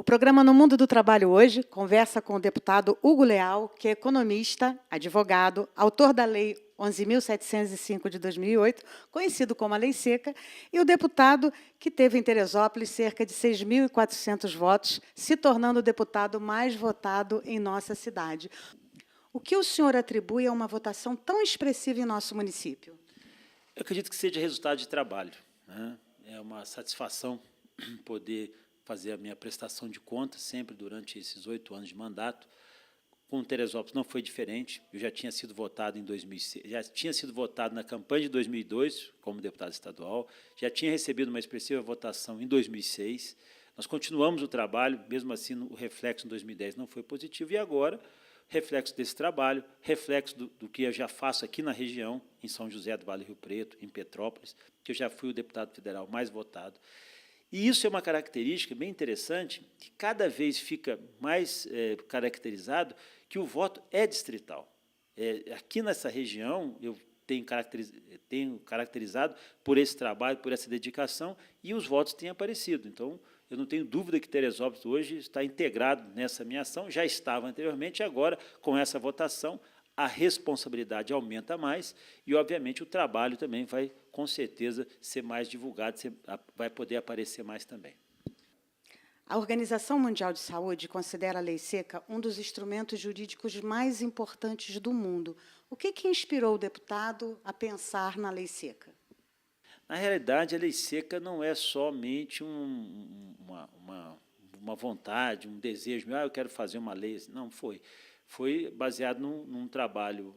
O programa No Mundo do Trabalho hoje conversa com o deputado Hugo Leal, que é economista, advogado, autor da Lei 11.705 de 2008, conhecido como a Lei Seca, e o deputado que teve em Teresópolis cerca de 6.400 votos, se tornando o deputado mais votado em nossa cidade. O que o senhor atribui a uma votação tão expressiva em nosso município? Eu acredito que seja resultado de trabalho, né? É uma satisfação poder fazer a minha prestação de contas sempre durante esses 8 anos de mandato. Com Teresópolis não foi diferente. Eu já tinha sido votado em 2006, já tinha sido votado na campanha de 2002 como deputado estadual, já tinha recebido uma expressiva votação em 2006. Nós continuamos o trabalho, mesmo assim o reflexo em 2010 não foi positivo, e agora, reflexo desse trabalho, reflexo do que eu já faço aqui na região, em São José do Vale do Rio Preto, em Petrópolis, que eu já fui o deputado federal mais votado. E isso é uma característica bem interessante, que cada vez fica mais caracterizado que o voto é distrital. Aqui nessa região, eu tenho caracterizado por esse trabalho, por essa dedicação, e os votos têm aparecido. Então, eu não tenho dúvida que Teresópolis hoje está integrado nessa minha ação, já estava anteriormente, e agora, com essa votação, a responsabilidade aumenta mais e, obviamente, o trabalho também vai, com certeza, ser mais divulgado, vai poder aparecer mais também. A Organização Mundial de Saúde considera a Lei Seca um dos instrumentos jurídicos mais importantes do mundo. O que inspirou o deputado a pensar na Lei Seca? Na realidade, a Lei Seca não é somente uma vontade, um desejo, eu quero fazer uma lei. Não, foi baseado num trabalho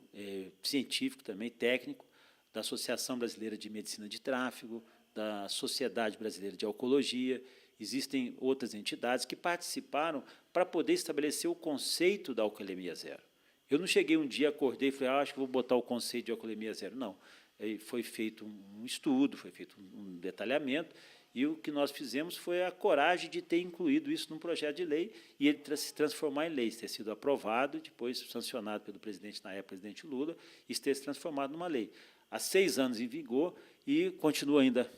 científico também, técnico, da Associação Brasileira de Medicina de Tráfego, da Sociedade Brasileira de Oncologia. Existem outras entidades que participaram para poder estabelecer o conceito da alcoolemia zero. Eu não cheguei um dia, acordei e falei, acho que vou botar o conceito de alcoolemia zero. Não, foi feito um estudo, foi feito um detalhamento, e o que nós fizemos foi a coragem de ter incluído isso num projeto de lei e ele se transformar em lei, ter sido aprovado, depois sancionado pelo presidente, na época, presidente Lula, e ter se transformado numa lei. Há 6 anos em vigor e continua ainda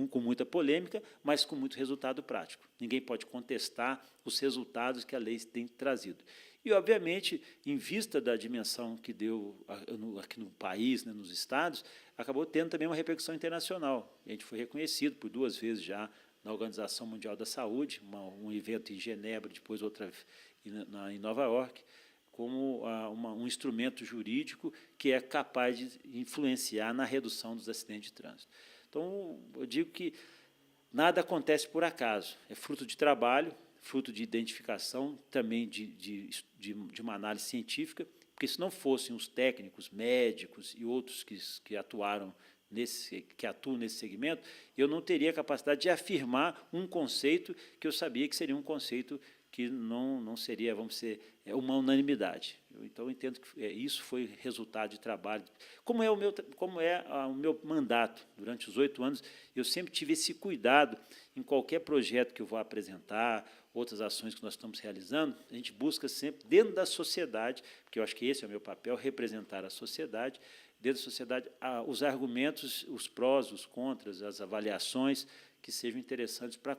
com muita polêmica, mas com muito resultado prático. Ninguém pode contestar os resultados que a lei tem trazido. E, obviamente, em vista da dimensão que deu aqui no país, né, nos estados, acabou tendo também uma repercussão internacional. A gente foi reconhecido por 2 vezes já na Organização Mundial da Saúde, um evento em Genebra, depois outra em Nova York, como um instrumento jurídico que é capaz de influenciar na redução dos acidentes de trânsito. Então, eu digo que nada acontece por acaso, é fruto de trabalho, fruto de identificação, também de uma análise científica, porque se não fossem os técnicos, médicos e outros que atuam nesse segmento, eu não teria capacidade de afirmar um conceito que eu sabia que seria um conceito que não seria, vamos dizer, uma unanimidade. Então, eu entendo que isso foi resultado de trabalho. Como é o meu mandato durante os 8 anos, eu sempre tive esse cuidado em qualquer projeto que eu vou apresentar, outras ações que nós estamos realizando, a gente busca sempre, dentro da sociedade, porque eu acho que esse é o meu papel, representar a sociedade, dentro da sociedade, os argumentos, os prós, os contras, as avaliações que sejam interessantes para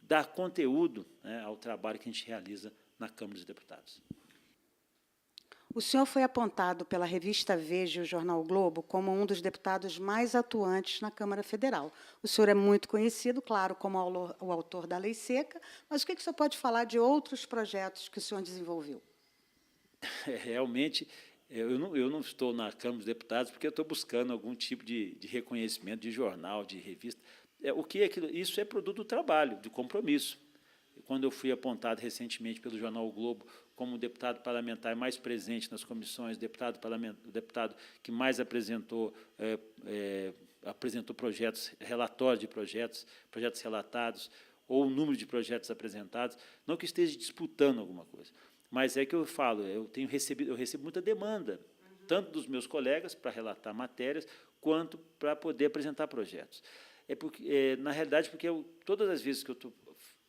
dar conteúdo, né, ao trabalho que a gente realiza na Câmara dos Deputados. O senhor foi apontado pela revista Veja e o jornal o Globo como um dos deputados mais atuantes na Câmara Federal. O senhor é muito conhecido, claro, como o autor da Lei Seca, mas o que o senhor pode falar de outros projetos que o senhor desenvolveu? Realmente, eu não estou na Câmara dos Deputados porque eu estou buscando algum tipo de reconhecimento de jornal, de revista. O que é aquilo? Isso é produto do trabalho, do compromisso. Quando eu fui apontado recentemente pelo jornal o Globo como o deputado parlamentar mais presente nas comissões, o deputado que mais apresentou projetos, relatórios de projetos relatados, ou o número de projetos apresentados, não que esteja disputando alguma coisa, mas é que eu falo, eu recebo muita demanda, tanto dos meus colegas para relatar matérias, quanto para poder apresentar projetos. Na realidade, porque todas as vezes que eu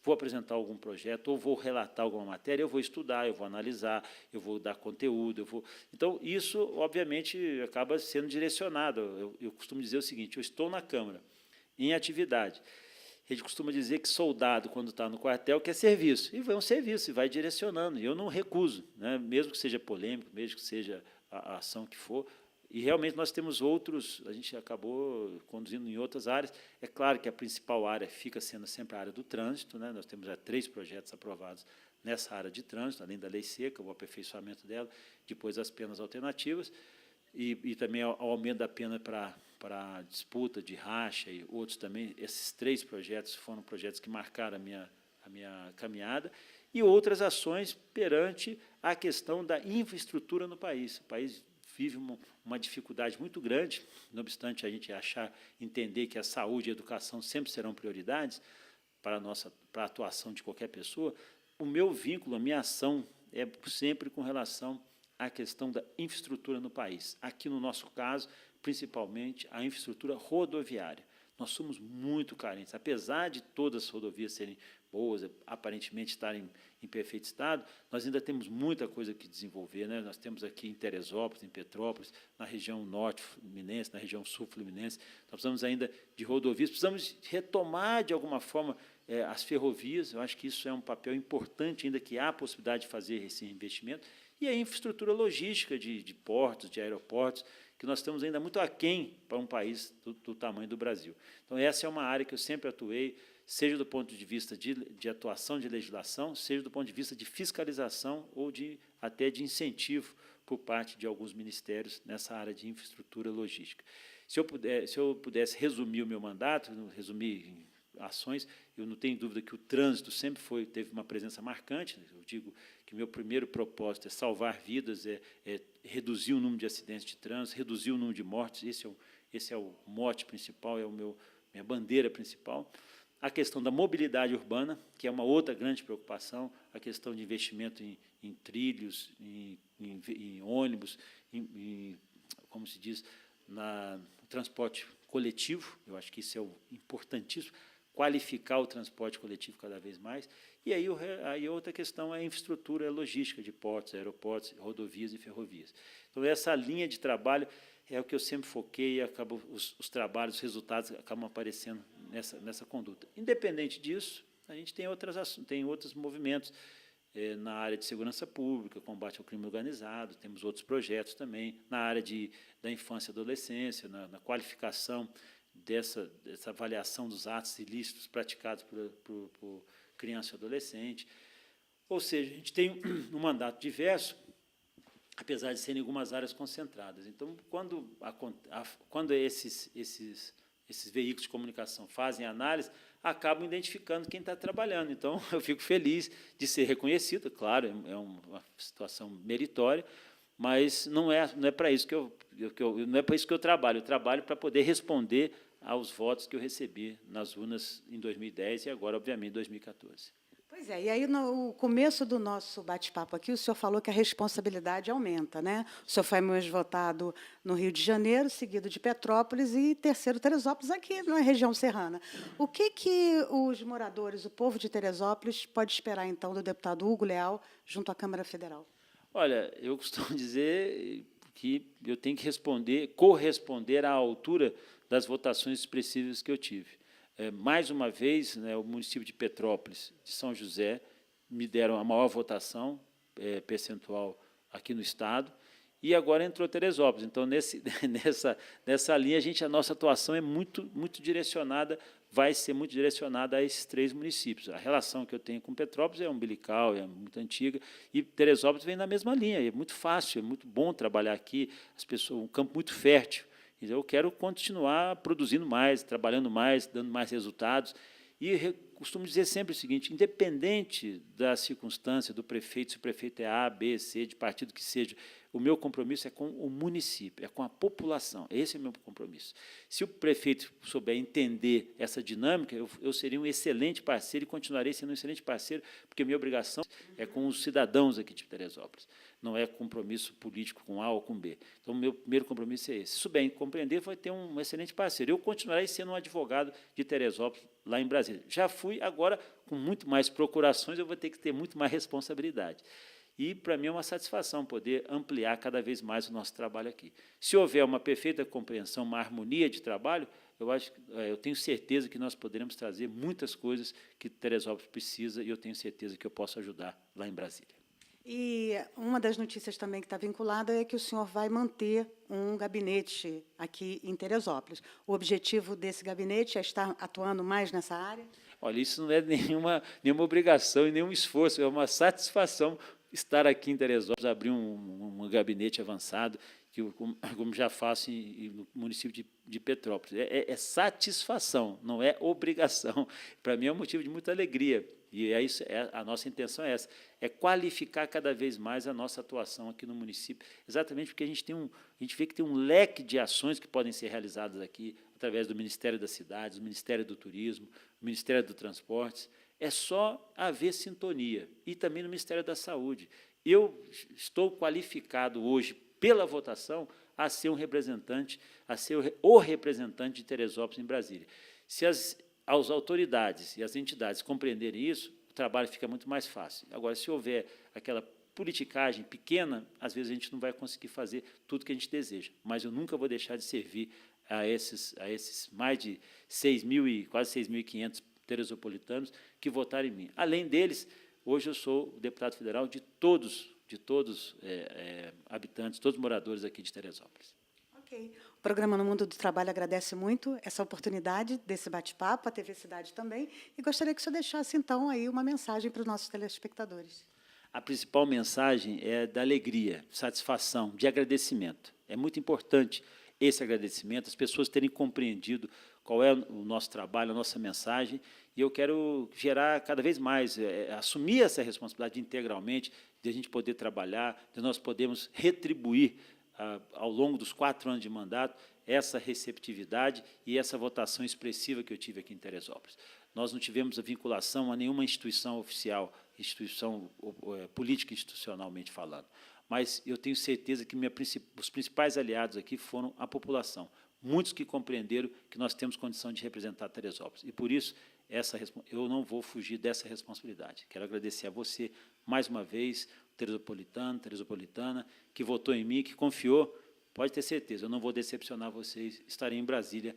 vou apresentar algum projeto ou vou relatar alguma matéria, eu vou estudar, eu vou analisar, eu vou dar conteúdo, Então, isso, obviamente, acaba sendo direcionado. Eu costumo dizer o seguinte, eu estou na Câmara, em atividade, A gente costuma dizer que soldado, quando está no quartel, quer serviço. E vai um serviço, e vai direcionando. E eu não recuso, né? Mesmo que seja polêmico, mesmo que seja a ação que for. E, realmente, nós temos outros, a gente acabou conduzindo em outras áreas. É claro que a principal área fica sendo sempre a área do trânsito, né? Nós temos já 3 projetos aprovados nessa área de trânsito, além da lei seca, o aperfeiçoamento dela, depois as penas alternativas, e também o aumento da pena para disputa de racha e outros também. Esses 3 projetos foram projetos que marcaram a minha caminhada, e outras ações perante a questão da infraestrutura no país. O país vive uma dificuldade muito grande, não obstante a gente entender que a saúde e a educação sempre serão prioridades para a atuação de qualquer pessoa. O meu vínculo, a minha ação é sempre com relação à questão da infraestrutura no país. Aqui, no nosso caso, principalmente a infraestrutura rodoviária. Nós somos muito carentes. Apesar de todas as rodovias serem boas, aparentemente estarem em perfeito estado, nós ainda temos muita coisa que desenvolver, né? Nós temos aqui em Teresópolis, em Petrópolis, na região norte fluminense, na região sul fluminense, nós precisamos ainda de rodovias, precisamos retomar, de alguma forma, as ferrovias. Eu acho que isso é um papel importante, ainda que há a possibilidade de fazer esse investimento, e a infraestrutura logística de portos, de aeroportos, que nós estamos ainda muito aquém para um país do tamanho do Brasil. Então, essa é uma área que eu sempre atuei, seja do ponto de vista de atuação de legislação, seja do ponto de vista de fiscalização ou até de incentivo por parte de alguns ministérios nessa área de infraestrutura logística. Se eu pudesse resumir o meu mandato, resumir em ações, eu não tenho dúvida que o trânsito sempre teve uma presença marcante. Eu digo que o meu primeiro propósito é salvar vidas, é reduzir o número de acidentes de trânsito, reduzir o número de mortes. Esse é o mote principal, é minha bandeira principal. A questão da mobilidade urbana, que é uma outra grande preocupação, a questão de investimento em trilhos, em ônibus, como se diz, no transporte coletivo. Eu acho que isso é importantíssimo, qualificar o transporte coletivo cada vez mais. E aí outra questão é a infraestrutura logística de portos, aeroportos, rodovias e ferrovias. Então, essa linha de trabalho é o que eu sempre foquei, e os trabalhos, os resultados acabam aparecendo nessa conduta. Independente disso, a gente tem outros movimentos na área de segurança pública, combate ao crime organizado, temos outros projetos também, na área da infância e adolescência, na qualificação dessa avaliação dos atos ilícitos praticados por criança e adolescente. Ou seja, a gente tem um mandato diverso, apesar de serem algumas áreas concentradas. Então, quando esses veículos de comunicação fazem análise, acabam identificando quem está trabalhando. Então, eu fico feliz de ser reconhecido, claro, é uma situação meritória, mas não é para isso que eu trabalho. Eu trabalho para poder responder aos votos que eu recebi nas urnas em 2010 e agora, obviamente, em 2014. Pois é, e aí, no começo do nosso bate-papo aqui, o senhor falou que a responsabilidade aumenta, né? O senhor foi mais votado no Rio de Janeiro, seguido de Petrópolis, e terceiro Teresópolis, aqui na região serrana. O que os moradores, o povo de Teresópolis, pode esperar, então, do deputado Hugo Leal junto à Câmara Federal? Olha, eu costumo dizer que eu tenho que corresponder à altura das votações expressivas que eu tive. Mais uma vez, né, o município de Petrópolis, de São José, me deram a maior votação percentual aqui no Estado, e agora entrou Teresópolis. Então, nessa linha, a nossa atuação é muito direcionada, vai ser muito direcionada a esses 3 municípios. A relação que eu tenho com Petrópolis é umbilical, é muito antiga, e Teresópolis vem na mesma linha. É muito fácil, é muito bom trabalhar aqui, um campo muito fértil. Eu quero continuar produzindo mais, trabalhando mais, dando mais resultados. E costumo dizer sempre o seguinte: independente da circunstância do prefeito, se o prefeito é A, B, C, de partido que seja, o meu compromisso é com o município, é com a população. Esse é o meu compromisso. Se o prefeito souber entender essa dinâmica, eu seria um excelente parceiro e continuarei sendo um excelente parceiro, porque a minha obrigação é com os cidadãos aqui de Teresópolis. Não é compromisso político com A ou com B. Então, o meu primeiro compromisso é esse. Se souber compreender, vai ter um excelente parceiro. Eu continuarei sendo um advogado de Teresópolis, lá em Brasília. Já fui, agora, com muito mais procurações, eu vou ter que ter muito mais responsabilidade. E, para mim, é uma satisfação poder ampliar cada vez mais o nosso trabalho aqui. Se houver uma perfeita compreensão, uma harmonia de trabalho, eu tenho certeza que nós poderemos trazer muitas coisas que Teresópolis precisa e eu tenho certeza que eu posso ajudar lá em Brasília. E uma das notícias também que está vinculada é que o senhor vai manter um gabinete aqui em Teresópolis. O objetivo desse gabinete é estar atuando mais nessa área? Olha, isso não é nenhuma obrigação e nenhum esforço, é uma satisfação estar aqui em Teresópolis, abrir um gabinete avançado, como já faço no município de Petrópolis. É satisfação, não é obrigação. Para mim é um motivo de muita alegria. E a nossa intenção é essa, é qualificar cada vez mais a nossa atuação aqui no município, exatamente porque a gente vê que tem um leque de ações que podem ser realizadas aqui, através do Ministério das Cidades, do Ministério do Turismo, do Ministério do Transportes. É só haver sintonia, e também no Ministério da Saúde. Eu estou qualificado hoje, pela votação, a ser o representante de Teresópolis em Brasília. Se as autoridades e as entidades compreenderem isso, o trabalho fica muito mais fácil. Agora, se houver aquela politicagem pequena, às vezes a gente não vai conseguir fazer tudo que a gente deseja, mas eu nunca vou deixar de servir a esses mais de quase 6.500 teresopolitanos que votaram em mim. Além deles, hoje eu sou o deputado federal de todos habitantes, todos moradores aqui de Teresópolis. Ok. O programa No Mundo do Trabalho agradece muito essa oportunidade desse bate-papo, a TV Cidade também, e gostaria que o senhor deixasse, então, aí uma mensagem para os nossos telespectadores. A principal mensagem é da alegria, satisfação, de agradecimento. É muito importante esse agradecimento, as pessoas terem compreendido qual é o nosso trabalho, a nossa mensagem, e eu quero gerar cada vez mais, assumir essa responsabilidade integralmente, de a gente poder trabalhar, de nós podermos retribuir, ao longo dos 4 anos de mandato, essa receptividade e essa votação expressiva que eu tive aqui em Teresópolis. Nós não tivemos a vinculação a nenhuma instituição oficial, instituição política institucionalmente falando, mas eu tenho certeza que os principais aliados aqui foram a população, muitos que compreenderam que nós temos condição de representar Teresópolis, e por isso eu não vou fugir dessa responsabilidade. Quero agradecer a você, mais uma vez, teresopolitana, que votou em mim, que confiou. Pode ter certeza, eu não vou decepcionar vocês, estarei em Brasília.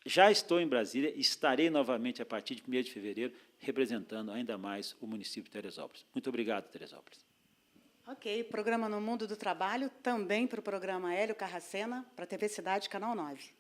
Já estou em Brasília e estarei novamente, a partir de 1º de fevereiro, representando ainda mais o município de Teresópolis. Muito obrigado, Teresópolis. Ok, programa No Mundo do Trabalho, também para o programa Hélio Carracena, para a TV Cidade, Canal 9.